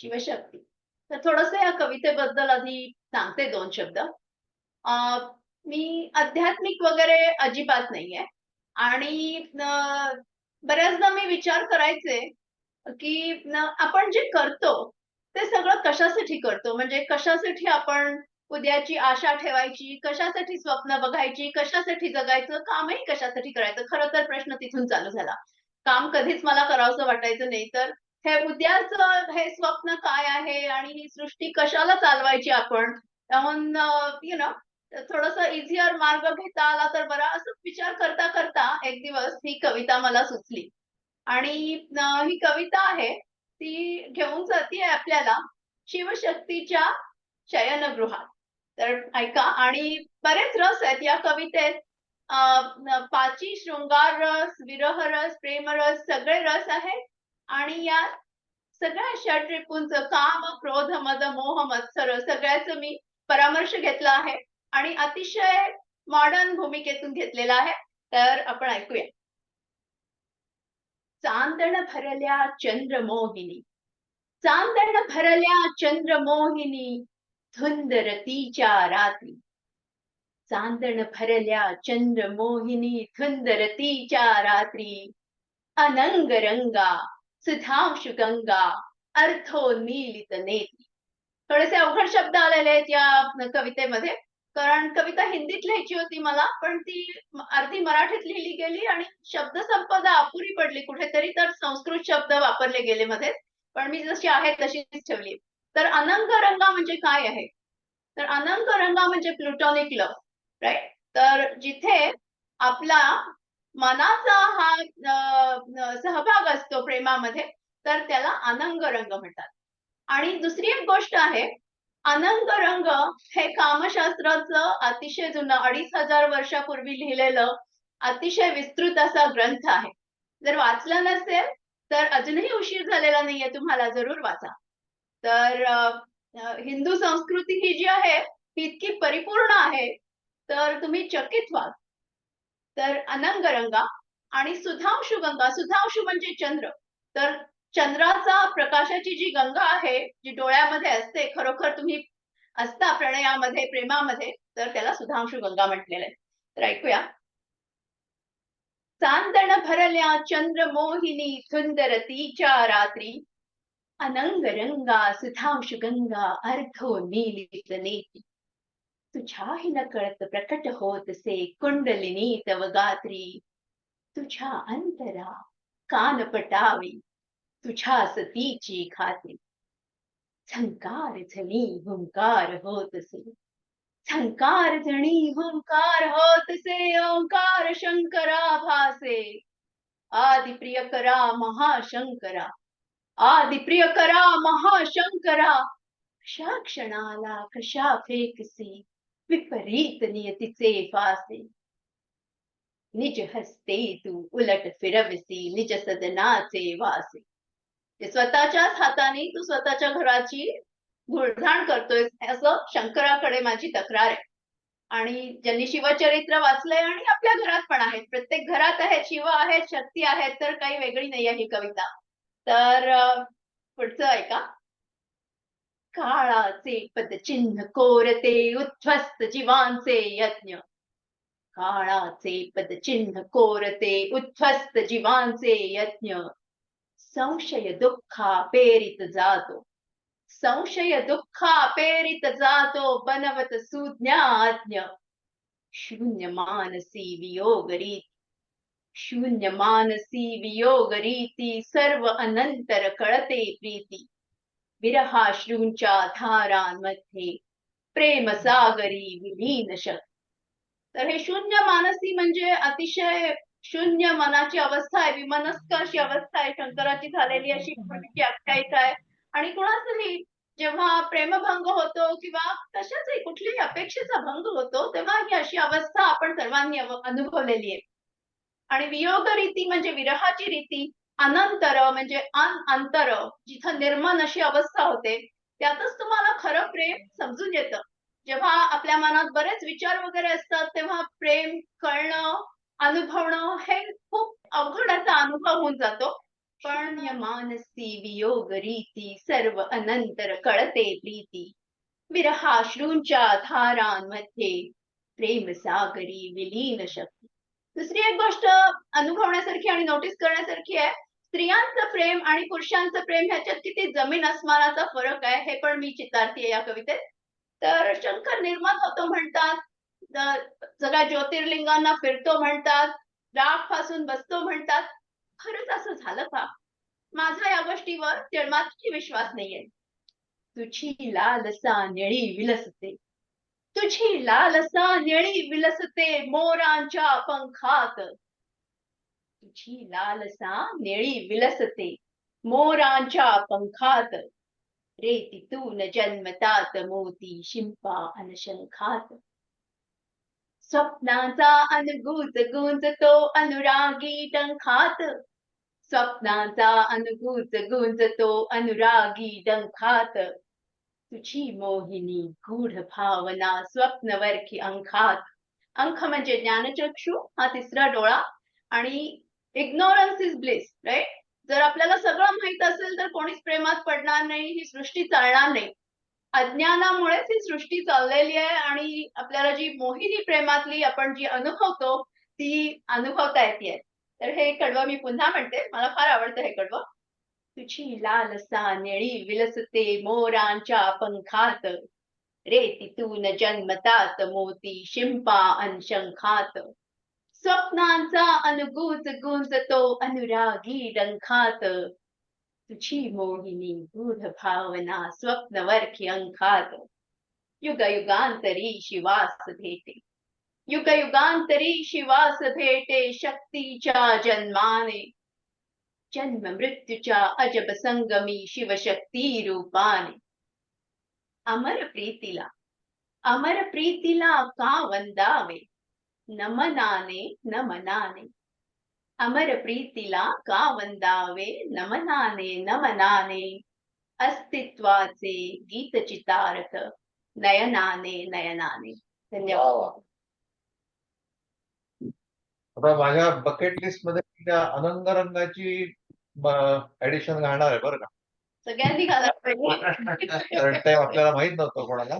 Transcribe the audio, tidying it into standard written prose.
शिवशक्ती. तर थोडंसं या कवितेबद्दल आधी सांगते 2 शब्द. अ, मी आध्यात्मिक वगैरे अजिबात नाहीये आणि बऱ्याचदा मी विचार करायचे, की आपण जे करतो, ते सगळं कशासाठी करतो? म्हणजे कशासाठी आपण उद्याची आशा ठेवायची, कशासाठी स्वप्न बघायची, कशासाठी जगायचं, कामही कशासाठी करायचं? खरं तर प्रश्न तिथून चालू झाला. काम कधीच मला करावसं वाटायचं नाही, तर हे उद्याचं हे स्वप्न काय आहे आणि ही सृष्टी कशाला चालवायची आपण? त्याहून थोडंसं ईझियर मार्ग घेता आला तर बरा, असं विचार करता एक दिवस ही कविता मला सुचली. आणि ही कविता आहे, ती घेऊन जातीये आपल्याला शिवशक्तीच्या शयनगृहात. तर ऐका आणि बरेच रस आहेत या कवितेत. पाची, शृंगार रस, विरह रस, प्रेमरस सगळे रस आहेत आणि या सगळ्या षड्रिपूंचं काम, क्रोध, मद, मोह, मत्सर सगळ्याचं मी परामर्श घेतला आहे आणि अतिशय मॉडर्न भूमिकेतून घेतलेला आहे. तर आपण ऐकूया. चांदण भरल्या चंद्रमोहिनी, चांदण भरल्या चंद्रमोहिनी, धुंद रतीच्या रात्री. चांदण भरल्या चंद्रमोहिनी, धुंद रतीच्या रात्री. अनंग रंगा, सुधांशु गंगा, अर्थोन्मीलित नेत्री. थोडेसे अवघड शब्द आलेले आहेत या कवितेमध्ये. कारण कविता हिंदीत लिहायची होती मला, पण ती अर्धी मराठीत लिहिली गेली आणि शब्दसंपदा अपुरी पडली कुठेतरी, तर संस्कृत शब्द वापरले गेले मध्येच. पण मी जशी आहे तशीच ठेवली. तर अनंग रंगा म्हणजे काय आहे? तर अनंग रंगा म्हणजे प्लुटॉनिक लव्ह, राइट? तर जिथे आपला मनाचा हा सहभाग असतो प्रेमामध्ये, तर त्याला अनंग रंग म्हणतात. आणि दुसरी एक गोष्ट आहे, अनंग रंग हे कामशास्त्राचं अतिशय जुनं 2500 वर्षापूर्वी लिहिलेलं अतिशय विस्तृत असा ग्रंथ आहे. जर वाचलं नसेल, तर अजूनही उशीर झालेला नाहीये, तुम्हाला जरूर वाचा. तर हिंदू संस्कृती ही जी आहे, ती इतकी परिपूर्ण आहे, तर तुम्ही चकित व्हाल. तर अनंग रंगा आणि सुधांशु गंगा, सुधांशु म्हणजे चंद्र. तर चंद्राचा प्रकाशाची जी गंगा आहे, जी डोळ्यामध्ये असते, खरोखर तुम्ही असता प्रणयामध्ये, प्रेमामध्ये, तर त्याला सुधांशु गंगा म्हटलेलं आहे. तर ऐकूया. चांदण भरल्या चंद्रमोहिनी, धुंद रतीच्या रात्री. अनंग रंगा, सुधांशु गंगा, अर्धोन्मीलित नेत्री. तुझ्याही नकळत प्रकट होतसे कुंडलिनी तव गात्री. तुझ्या अंतरा कान पटावी, तुझ्या सतीची खात्री. झंकार झणी हुंकार होतसे, झंकार झणी हुंकार होतसे, ओंकार शंकरा भासे. आदि प्रियकरा महाशंकरा, आदि प्रियकरा महाशंकरा. कशा क्षणाला कशा फेकसी, विपरीत नियतीचे फासे. निज हस्ते तू उलट फिरवसी, निज सदनाचे वासे. ते स्वतःच्याच हाताने तू स्वतःच्या घराची घुळघाण करतोय, असं शंकराकडे माझी तक्रार आहे. आणि ज्यांनी शिवचरित्र वाचलंय आणि आपल्या घरात पण आहेत, प्रत्येक घरात आहेत, शिव आहेत, शक्ती आहेत, तर काही वेगळी नाही आहे ही कविता. तर पुढचं ऐका. काळाचे पदचिन्ह कोरते, उद्ध्वस्त जीवांचे यज्ञ. काळाचे पदचिन्ह कोरते, उद्ध्वस्त जीवांचे यज्ञ. संशय दुःखा पेरित जातो, संशय दुःखा पेरित जातो, बनवत सुज्ञाज्ञ. शून्य मानसी वियोग रीती, शून्य मानसी वियोग रीती, सर्व अनंतर कळते प्रीती. विरहाश्रूंच्या धारांमध्ये प्रेम सागरी विलीन शक्ती. तर हे शून्य मानसी म्हणजे अतिशय शून्य मनाची अवस्था आहे, विमनस्क अशी अवस्था आहे शंकराची झालेली, अशी पूर्वीची आख्यायिका आहे. आणि कुणाचंही जेव्हा प्रेमभंग होतो किंवा कशाचाही कुठल्याही अपेक्षेचा भंग होतो, तेव्हा ही अशी अवस्था आपण सर्वांनी अनुभवलेली आहे. आणि वियोग रीती म्हणजे विरहाची रीती. अनंतर म्हणजे अंतर, जिथं निर्मन अशी अवस्था होते, त्यातच तुम्हाला खरं प्रेम समजून येतं. जेव्हा आपल्या मनात बरेच विचार वगैरे असतात, तेव्हा प्रेम कळणं, अनुभवणं हे खूप अवघड असा अनुभव होऊन जातो. क्षण्य मानसी वियोग रीती सर्व अनंतर कळते प्रीती विरहाश्रूंच्या धारांमध्ये प्रेम सागरी विलीन शक्ती. दुसरी एक गोष्ट अनुभवण्यासारखी आणि नोटीस करण्यासारखी आहे. स्त्रियांचं प्रेम आणि पुरुषांचं प्रेम ह्याच्यात किती जमीन अस्मानाचा फरक आहे हे पण मी चितारतीये या कवितेत. तर शंकर निर्माण होतो म्हणतात, सगळ्या ज्योतिर्लिंगांना फिरतो म्हणतात, राग पासून बसतो म्हणतात. खरंच असं झालं का? माझा या गोष्टीवर जन्मातही विश्वास नाहीये. तुझी लालसा निळी विलसते, तुझी लालसा निळी विलसते मोरांच्या पंखात. तुझी लालसा निळी विलसते मोरांच्या पंखात. रेतीतून जन्मतात मोती शिंपा अनशंखात. स्वप्नांचा अनुगूज गुंजतो अनुरागी डंखात. स्वप्नांचा अनुगूज गुंजतो अनुरागी डंखात. तुझी मोहिनी गूढ भावना स्वप्नवरखी अंखात. अंख म्हणजे ज्ञानचक्षु, हा तिसरा डोळा. आणि इग्नोरन्स इज ब्लिस, राईट? जर आपल्याला सगळं माहित असेल तर कोणीच प्रेमात पडणार नाही, ही सृष्टी चालणार नाही. अज्ञानामुळेच ही सृष्टी चाललेली आहे आणि आपल्याला जी मोहिनी प्रेमातली आपण जी अनुभवतो ती अनुभवता येते. तर हे कडवं मी पुन्हा म्हणते, मला फार आवडतं हे कडवं. तुझी लालसा निळी विलसते मोरांच्या पंखात. रेतीतून जन्मतात मोती शिंपा अनशंखात. स्वप्नांचा अनुगूज गुंजतो अनुरागी डंखात. तुझी मोहिनी गूढ भावना स्वप्नवरखी अंखात. युग युगांतरी शिवास भेटे, युग युगांतरी शिवास भेटे शक्तीच्या जन्माने. जन्म मृत्यूच्या अजब संगमी शिवशक्ती रूपाने. अमर प्रीतीला का वंदावे नमनाने नमनाने. अमर प्रीतीला का वंदावे नमनाने नमनाने. अस्तित्वाचे गीत चितारक नयनाने नयनाने. धन्यवाद. आता माझ्या बकेट लिस्ट मध्ये त्या अनंग रंगाची ऍडिशन घालणार आहे बरं का. सगळ्यांनी घालायला पाहिजे. कारण ते आपल्याला माहित नव्हतं कोणाला.